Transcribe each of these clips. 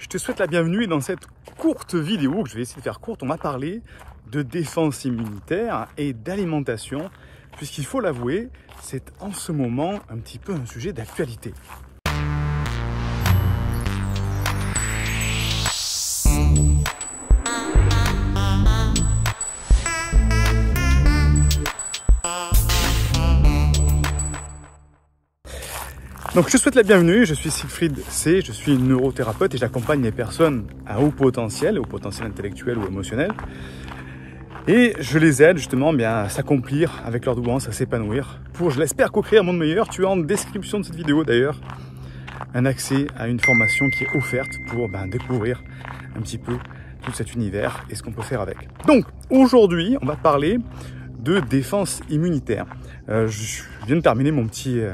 Je te souhaite la bienvenue et dans cette courte vidéo, que je vais essayer de faire courte, on va parler de défense immunitaire et d'alimentation, puisqu'il faut l'avouer, c'est en ce moment un petit peu un sujet d'actualité. Donc je te souhaite la bienvenue, je suis Siegfried C, je suis neurothérapeute et j'accompagne les personnes à haut potentiel intellectuel ou émotionnel. Et je les aide justement à s'accomplir avec leur douance, à s'épanouir pour, je l'espère, co-créer un monde meilleur. Tu as en description de cette vidéo d'ailleurs un accès à une formation qui est offerte pour découvrir un petit peu tout cet univers et ce qu'on peut faire avec. Donc aujourd'hui, on va parler de défense immunitaire. Je viens de terminer mon petit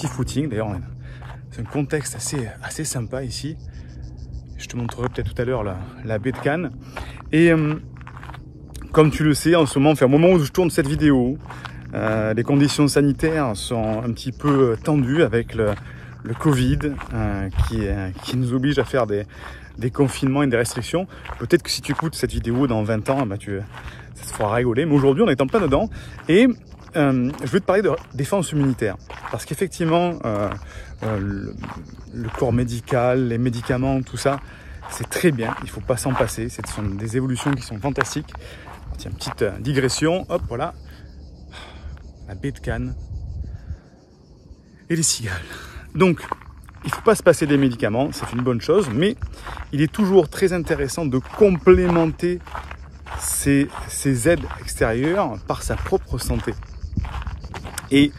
footing, d'ailleurs c'est un contexte assez sympa ici. Je te montrerai peut-être tout à l'heure la baie de Cannes. Et comme tu le sais, en ce moment, au moment où je tourne cette vidéo, les conditions sanitaires sont un petit peu tendues avec le Covid qui nous oblige à faire des confinements et des restrictions. Peut-être que si tu écoutes cette vidéo dans 20 ans, ça te fera rigoler. Mais aujourd'hui, on est en plein dedans. Et je vais te parler de défense immunitaire. Parce qu'effectivement, le corps médical, les médicaments, tout ça, c'est très bien. Il ne faut pas s'en passer. Ce sont des évolutions qui sont fantastiques. Tiens, petite digression. Hop, voilà. La baie de Cannes. Et les cigales. Donc, il ne faut pas se passer des médicaments. C'est une bonne chose. Mais il est toujours très intéressant de complémenter ces aides extérieures par sa propre santé. Et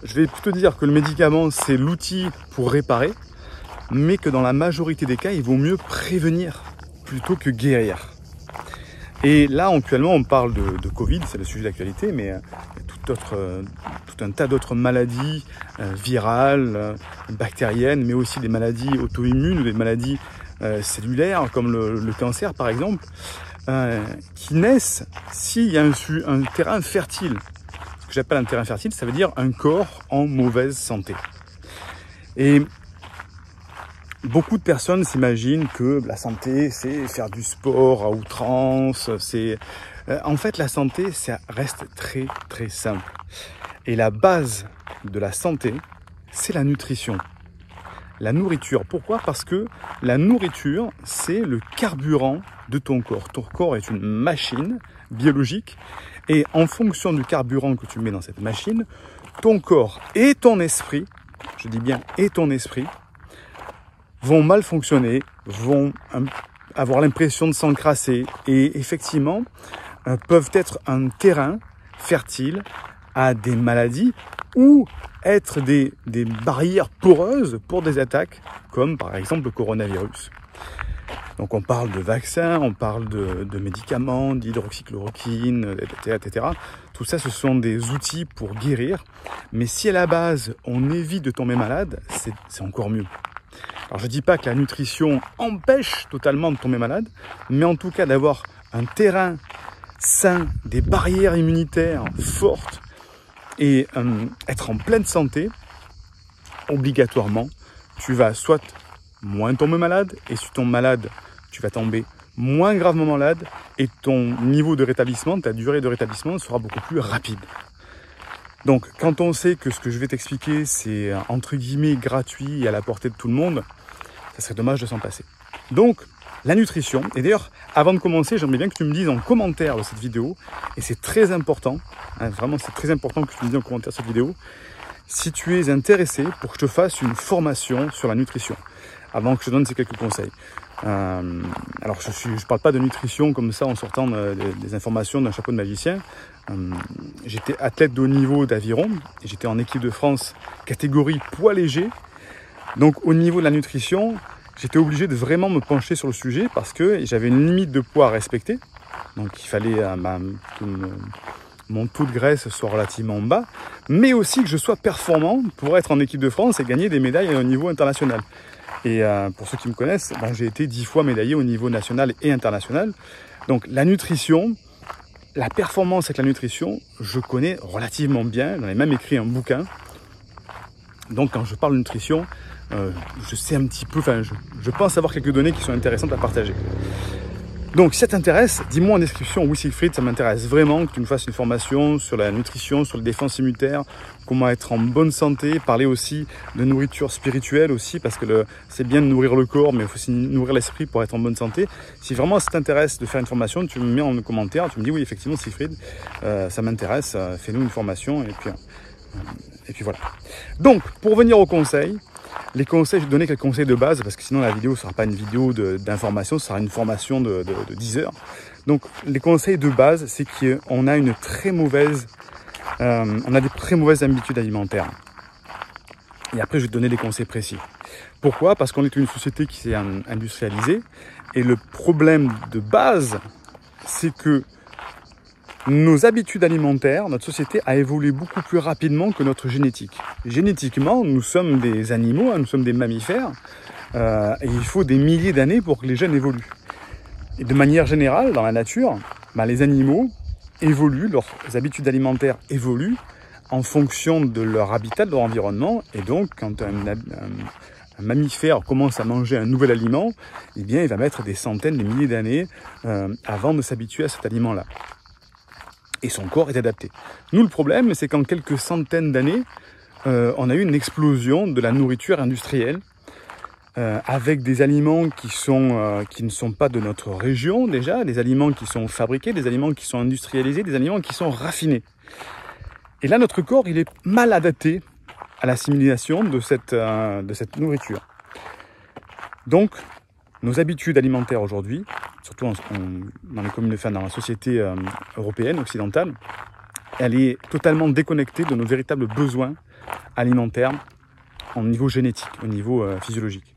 je vais plutôt dire que le médicament, c'est l'outil pour réparer, mais que dans la majorité des cas, il vaut mieux prévenir plutôt que guérir. Et là, actuellement, on parle de Covid, c'est le sujet d'actualité, mais tout un tas d'autres maladies virales, bactériennes, mais aussi des maladies auto-immunes ou des maladies cellulaires, comme le cancer, par exemple, qui naissent s'il y a un terrain fertile. Ce que j'appelle un terrain fertile, ça veut dire un corps en mauvaise santé. Et beaucoup de personnes s'imaginent que la santé, c'est faire du sport à outrance. En fait, la santé, ça reste très, très simple. Et la base de la santé, c'est la nutrition. La nourriture. Pourquoi? Parce que la nourriture, c'est le carburant de ton corps. Ton corps est une machine biologique. Et en fonction du carburant que tu mets dans cette machine, ton corps et ton esprit, je dis bien et ton esprit, vont mal fonctionner, vont avoir l'impression de s'encrasser et effectivement peuvent être un terrain fertile à des maladies ou être des barrières poreuses pour des attaques comme par exemple le coronavirus. Donc on parle de vaccins, on parle de médicaments, d'hydroxychloroquine, etc. Tout ça, ce sont des outils pour guérir. Mais si à la base, on évite de tomber malade, c'est encore mieux. Alors je ne dis pas que la nutrition empêche totalement de tomber malade, mais en tout cas d'avoir un terrain sain, des barrières immunitaires fortes et être en pleine santé, obligatoirement, tu vas soit moins tomber malade, et si tu tombes malade, tu vas tomber moins gravement malade, et ton niveau de rétablissement, ta durée de rétablissement sera beaucoup plus rapide. Donc, quand on sait que ce que je vais t'expliquer, c'est entre guillemets gratuit et à la portée de tout le monde, ça serait dommage de s'en passer. Donc, la nutrition, et d'ailleurs, avant de commencer, j'aimerais bien que tu me dises en commentaire de cette vidéo, et c'est très important, vraiment c'est très important que tu me dises en commentaire de cette vidéo, si tu es intéressé pour que je te fasse une formation sur la nutrition, avant que je te donne ces quelques conseils. Alors je parle pas de nutrition comme ça en sortant des informations d'un chapeau de magicien. J'étais athlète de haut niveau d'aviron et j'étais en équipe de France catégorie poids léger. Donc au niveau de la nutrition, j'étais obligé de vraiment me pencher sur le sujet parce que j'avais une limite de poids à respecter. Donc il fallait que mon taux de graisse soit relativement bas, mais aussi que je sois performant pour être en équipe de France et gagner des médailles au niveau international. Et pour ceux qui me connaissent, j'ai été 10 fois médaillé au niveau national et international. Donc la nutrition, la performance avec la nutrition, je connais relativement bien. J'en ai même écrit un bouquin. Donc quand je parle de nutrition, je sais un petit peu, enfin je pense avoir quelques données qui sont intéressantes à partager. Donc si ça t'intéresse, dis-moi en description, oui Siegfried, ça m'intéresse vraiment que tu me fasses une formation sur la nutrition, sur les défenses immunitaires, comment être en bonne santé, parler aussi de nourriture spirituelle aussi, parce que c'est bien de nourrir le corps, mais il faut aussi nourrir l'esprit pour être en bonne santé. Si vraiment ça t'intéresse de faire une formation, tu me mets en commentaire, tu me dis oui effectivement Siegfried, ça m'intéresse, fais-nous une formation, et puis voilà. Donc pour revenir aux conseils, les conseils, je vais te donner quelques conseils de base parce que sinon la vidéo ne sera pas une vidéo d'information, ce sera une formation de 10 heures. Donc les conseils de base, c'est qu'on a des très mauvaises habitudes alimentaires. Et après, je vais te donner des conseils précis. Pourquoi? Parce qu'on est une société qui s'est industrialisée et le problème de base, c'est que nos habitudes alimentaires, notre société a évolué beaucoup plus rapidement que notre génétique. Génétiquement, nous sommes des animaux, nous sommes des mammifères, et il faut des milliers d'années pour que les gènes évoluent. Et de manière générale, dans la nature, les animaux évoluent, leurs habitudes alimentaires évoluent en fonction de leur habitat, de leur environnement, et donc quand un mammifère commence à manger un nouvel aliment, eh bien, il va mettre des centaines, des milliers d'années avant de s'habituer à cet aliment-là. Et son corps est adapté. Nous, le problème, c'est qu'en quelques centaines d'années, on a eu une explosion de la nourriture industrielle avec des aliments qui ne sont pas de notre région déjà, des aliments qui sont fabriqués, des aliments qui sont industrialisés, des aliments qui sont raffinés. Et là, notre corps, il est mal adapté à l'assimilation de cette nourriture. Donc, nos habitudes alimentaires aujourd'hui, surtout dans les communautés, enfin, dans la société européenne, occidentale, elle est totalement déconnectée de nos véritables besoins alimentaires au niveau génétique, au niveau physiologique.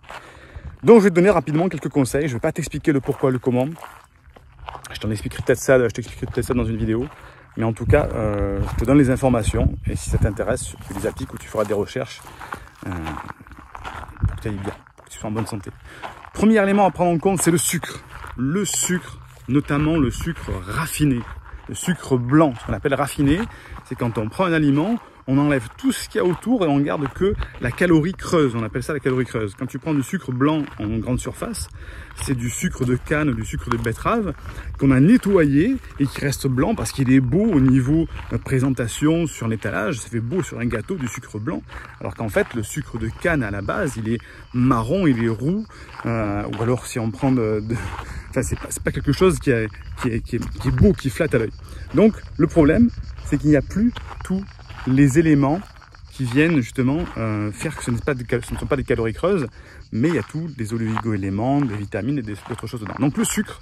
Donc je vais te donner rapidement quelques conseils, je ne vais pas t'expliquer le pourquoi, le comment. Je t'expliquerai peut-être ça dans une vidéo. Mais en tout cas, je te donne les informations et si ça t'intéresse, tu les appliques ou tu feras des recherches pour que tu ailles bien, pour que tu sois en bonne santé. Premier élément à prendre en compte, c'est le sucre. Le sucre, notamment le sucre raffiné, le sucre blanc, ce qu'on appelle raffiné, c'est quand on prend un aliment, on enlève tout ce qu'il y a autour et on garde que la calorie creuse, on appelle ça la calorie creuse. Quand tu prends du sucre blanc en grande surface, c'est du sucre de canne, du sucre de betterave qu'on a nettoyé et qui reste blanc parce qu'il est beau au niveau présentation sur l'étalage, ça fait beau sur un gâteau du sucre blanc, alors qu'en fait le sucre de canne à la base il est marron, il est roux, ou alors si on prend enfin c'est pas quelque chose qui est beau, qui flatte à l'œil. Donc le problème c'est qu'il n'y a plus tous les éléments qui viennent justement faire que ce ne sont pas des calories creuses, mais il y a tous des oligo-éléments, des vitamines et d'autres choses dedans. Donc le sucre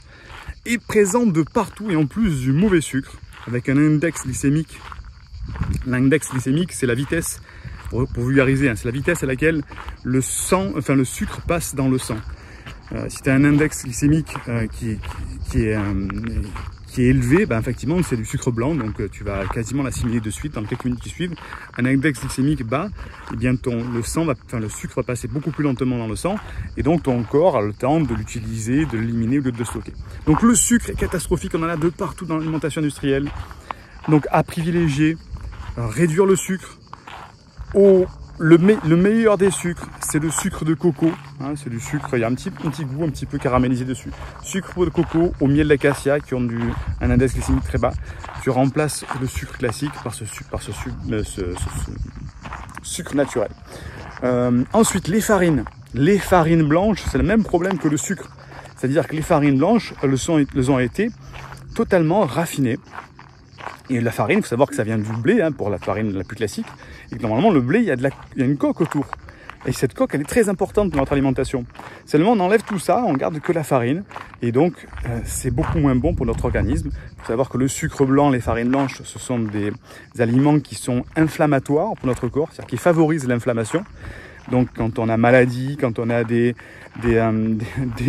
est présent de partout et en plus du mauvais sucre, avec un index glycémique. L'index glycémique, c'est la vitesse, pour vulgariser, c'est la vitesse à laquelle le sucre passe dans le sang. Si tu as un index glycémique qui est élevé, effectivement c'est du sucre blanc, donc tu vas quasiment l'assimiler de suite dans les quelques minutes qui suivent. Un index glycémique bas, bien le sucre va passer beaucoup plus lentement dans le sang et donc ton corps a le temps de l'utiliser, de l'éliminer au lieu de le stocker. Donc le sucre est catastrophique, on en a de partout dans l'alimentation industrielle. Donc à privilégier, réduire le sucre. Le meilleur des sucres, c'est le sucre de coco. C'est du sucre, il y a un petit goût un petit peu caramélisé dessus. Sucre de coco au miel d'acacia qui ont un index glycémique très bas. Tu remplaces le sucre classique par ce sucre naturel. Ensuite, les farines. Les farines blanches, c'est le même problème que le sucre. C'est-à-dire que les farines blanches, elles ont été totalement raffinées. Et la farine, il faut savoir que ça vient du blé, pour la farine la plus classique. Et que normalement, le blé, il y a une coque autour. Et cette coque, elle est très importante pour notre alimentation. Seulement, on enlève tout ça, on garde que la farine. Et donc, c'est beaucoup moins bon pour notre organisme. Il faut savoir que le sucre blanc, les farines blanches, ce sont des aliments qui sont inflammatoires pour notre corps, c'est-à-dire qui favorisent l'inflammation. Donc, quand on a maladie, quand on a des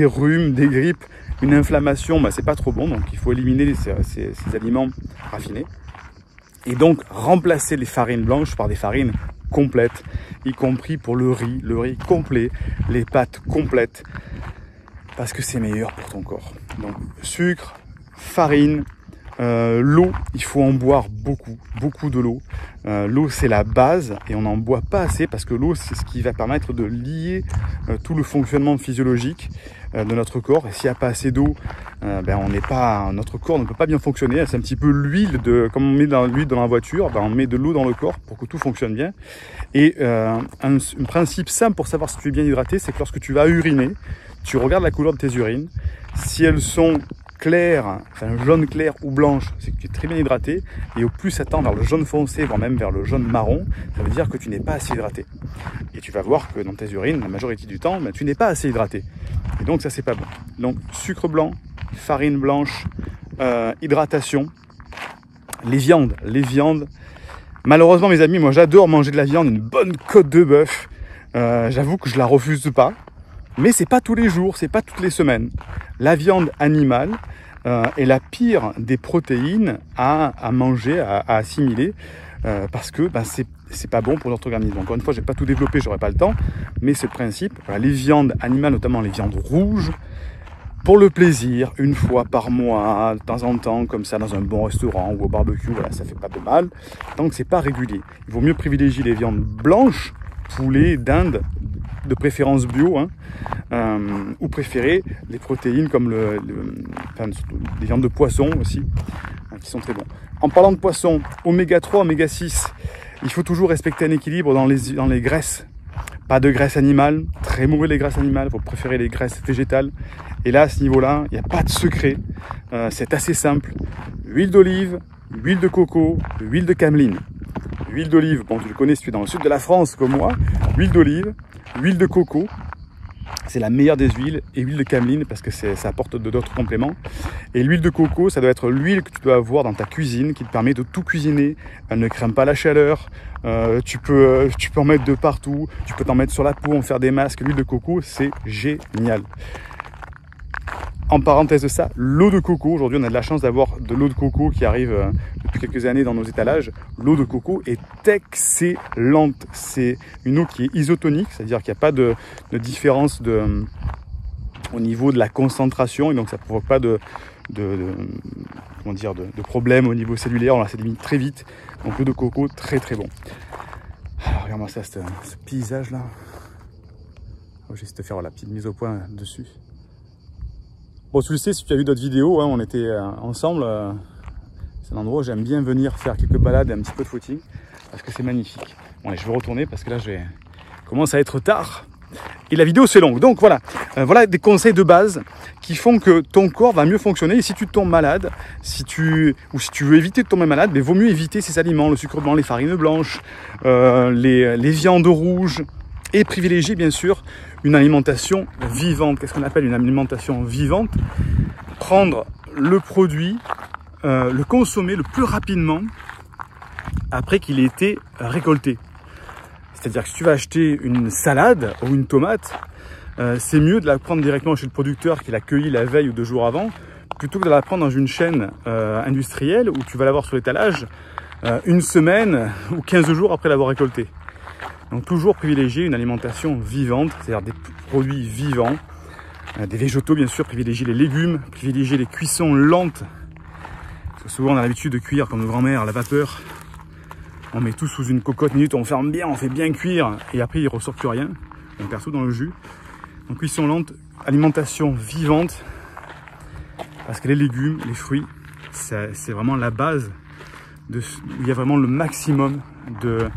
rhumes, des grippes, une inflammation, c'est pas trop bon. Donc, il faut éliminer ces aliments raffinés. Et donc, remplacer les farines blanches par des farines complètes, y compris pour le riz complet, les pâtes complètes, parce que c'est meilleur pour ton corps. Donc, sucre, farine, L'eau, il faut en boire beaucoup de l'eau. L'eau, c'est la base et on n'en boit pas assez parce que l'eau, c'est ce qui va permettre de lier tout le fonctionnement physiologique de notre corps. Et s'il n'y a pas assez d'eau, notre corps ne peut pas bien fonctionner. C'est un petit peu l'huile, comme on met de l'huile dans la voiture, on met de l'eau dans le corps pour que tout fonctionne bien. Et un principe simple pour savoir si tu es bien hydraté, c'est que lorsque tu vas uriner, tu regardes la couleur de tes urines. Si elles sont claires, enfin jaune clair ou blanche, c'est que tu es très bien hydraté. Et au plus ça tend vers le jaune foncé, voire même vers le jaune marron, ça veut dire que tu n'es pas assez hydraté. Et tu vas voir que dans tes urines, la majorité du temps, tu n'es pas assez hydraté. Et donc ça, c'est pas bon. Donc sucre blanc, farine blanche, hydratation, les viandes. Malheureusement, mes amis, moi j'adore manger de la viande, une bonne côte de bœuf. J'avoue que je la refuse pas. Mais c'est pas tous les jours, c'est pas toutes les semaines. La viande animale est la pire des protéines à manger, à assimiler, parce que c'est pas bon pour notre organisme. Encore une fois, je vais pas tout développer, j'aurai pas le temps, mais c'est le principe. Voilà, les viandes animales, notamment les viandes rouges, pour le plaisir, une fois par mois, de temps en temps, comme ça, dans un bon restaurant ou au barbecue, voilà, ça fait pas de mal, tant que c'est pas régulier. Il vaut mieux privilégier les viandes blanches, poulet, dinde, de préférence bio, ou préférer les protéines comme les viandes de poisson aussi, qui sont très bons. En parlant de poisson, oméga 3, oméga 6, il faut toujours respecter un équilibre dans les graisses. Pas de graisse animale, très mauvais les graisses animales, il faut préférer les graisses végétales. Et là, à ce niveau-là, il n'y a pas de secret, c'est assez simple. Huile d'olive, huile de coco, huile de cameline. Huile d'olive, bon tu le connais si tu es dans le sud de la France comme moi, huile d'olive, huile de coco, c'est la meilleure des huiles, et huile de cameline parce que ça apporte d'autres compléments. Et l'huile de coco, ça doit être l'huile que tu dois avoir dans ta cuisine qui te permet de tout cuisiner. Elle ne craint pas la chaleur, tu peux en mettre de partout, tu peux t'en mettre sur la peau, en faire des masques. L'huile de coco, c'est génial. En parenthèse de ça, l'eau de coco, aujourd'hui on a de la chance d'avoir de l'eau de coco qui arrive depuis quelques années dans nos étalages. L'eau de coco est excellente, c'est une eau qui est isotonique, c'est-à-dire qu'il n'y a pas de différence au niveau de la concentration et donc ça ne provoque pas de problème au niveau cellulaire, on s'élimine très vite. Donc l'eau de coco, très très bon. Alors regarde-moi ça, ce paysage là. Je vais essayer de faire la petite mise au point dessus. Bon, tu le sais, si tu as vu d'autres vidéos, on était ensemble. C'est un endroit où j'aime bien venir faire quelques balades et un petit peu de footing parce que c'est magnifique. Bon, allez, je vais retourner parce que là, commence à être tard et la vidéo c'est longue. Donc voilà, voilà des conseils de base qui font que ton corps va mieux fonctionner. Et si tu tombes malade, si tu veux éviter de tomber malade, il vaut mieux éviter ces aliments, le sucre blanc, les farines blanches, les viandes rouges et privilégier bien sûr une alimentation vivante. Qu'est-ce qu'on appelle une alimentation vivante? Prendre le produit, le consommer le plus rapidement après qu'il ait été récolté. C'est-à-dire que si tu vas acheter une salade ou une tomate, c'est mieux de la prendre directement chez le producteur qui l'a cueillie la veille ou 2 jours avant, plutôt que de la prendre dans une chaîne industrielle où tu vas l'avoir sur l'étalage 1 semaine ou 15 jours après l'avoir récolté. Donc toujours privilégier une alimentation vivante, c'est-à-dire des produits vivants, des végétaux bien sûr, privilégier les légumes, privilégier les cuissons lentes. Parce que souvent on a l'habitude de cuire comme nos grands-mères à la vapeur. On met tout sous une cocotte minute, on ferme bien, on fait bien cuire et après il ne ressort plus rien. On perd tout dans le jus. Donc cuisson lente, alimentation vivante. Parce que les légumes, les fruits, c'est vraiment la base où il y a vraiment le maximum de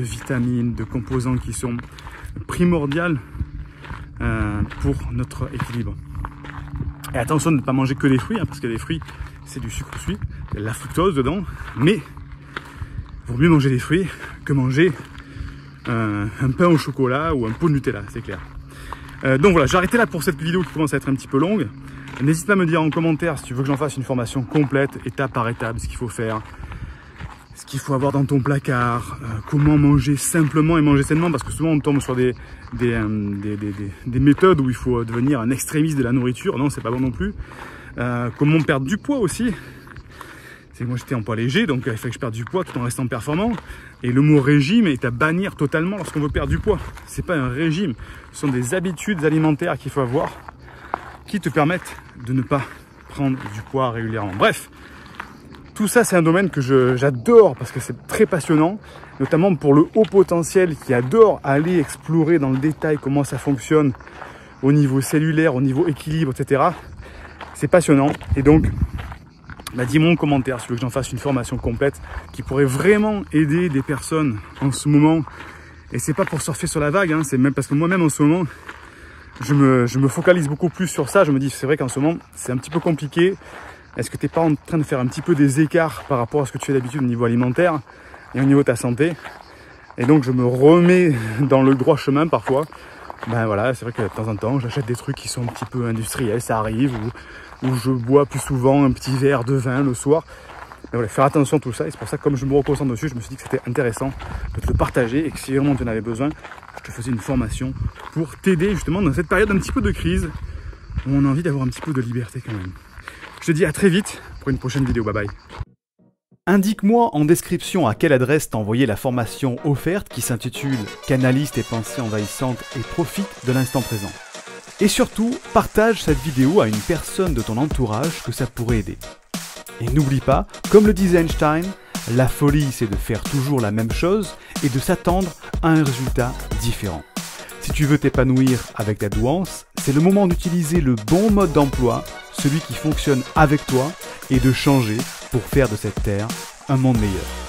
vitamines, de composants qui sont primordiaux pour notre équilibre. Et attention de ne pas manger que des fruits, parce que les fruits, c'est du sucre sucré, il y a de la fructose dedans, mais il vaut mieux manger des fruits que manger un pain au chocolat ou un pot de Nutella, c'est clair. Donc voilà, j'ai arrêté là pour cette vidéo qui commence à être un petit peu longue. N'hésite pas à me dire en commentaire si tu veux que j'en fasse une formation complète, étape par étape, ce qu'il faut faire, ce qu'il faut avoir dans ton placard, comment manger simplement et manger sainement, parce que souvent on tombe sur des méthodes où il faut devenir un extrémiste de la nourriture. Non, c'est pas bon non plus. Comment perdre du poids aussi. C'est que moi j'étais en poids léger, donc il fallait que je perde du poids tout en restant performant. Et le mot régime est à bannir totalement lorsqu'on veut perdre du poids. C'est pas un régime, ce sont des habitudes alimentaires qu'il faut avoir qui te permettent de ne pas prendre du poids régulièrement. Bref, tout ça, c'est un domaine que j'adore parce que c'est très passionnant, notamment pour le haut potentiel qui adore aller explorer dans le détail comment ça fonctionne au niveau cellulaire, au niveau équilibre, etc. C'est passionnant. Et donc, dis-moi en commentaire si tu veux que j'en fasse une formation complète qui pourrait vraiment aider des personnes en ce moment. Et c'est pas pour surfer sur la vague, hein, c'est même parce que moi-même en ce moment, je me focalise beaucoup plus sur ça. Je me dis, c'est vrai qu'en ce moment, c'est un petit peu compliqué. Est-ce que tu n'es pas en train de faire un petit peu des écarts par rapport à ce que tu fais d'habitude au niveau alimentaire et au niveau de ta santé? Et donc, je me remets dans le droit chemin parfois. Ben voilà, c'est vrai que de temps en temps, j'achète des trucs qui sont un petit peu industriels, ça arrive, ou je bois plus souvent un petit verre de vin le soir. Mais voilà, faire attention à tout ça, et c'est pour ça que comme je me reconcentre dessus, je me suis dit que c'était intéressant de te le partager, et que si vraiment tu en avais besoin, je te faisais une formation pour t'aider justement dans cette période un petit peu de crise, où on a envie d'avoir un petit peu de liberté quand même. Je te dis à très vite pour une prochaine vidéo, bye bye. Indique-moi en description à quelle adresse t'envoyer la formation offerte qui s'intitule « Canalise tes pensées envahissantes et profite de l'instant présent ». Et surtout, partage cette vidéo à une personne de ton entourage que ça pourrait aider. Et n'oublie pas, comme le disait Einstein, la folie c'est de faire toujours la même chose et de s'attendre à un résultat différent. Si tu veux t'épanouir avec ta douance, c'est le moment d'utiliser le bon mode d'emploi, celui qui fonctionne avec toi, et de changer pour faire de cette terre un monde meilleur.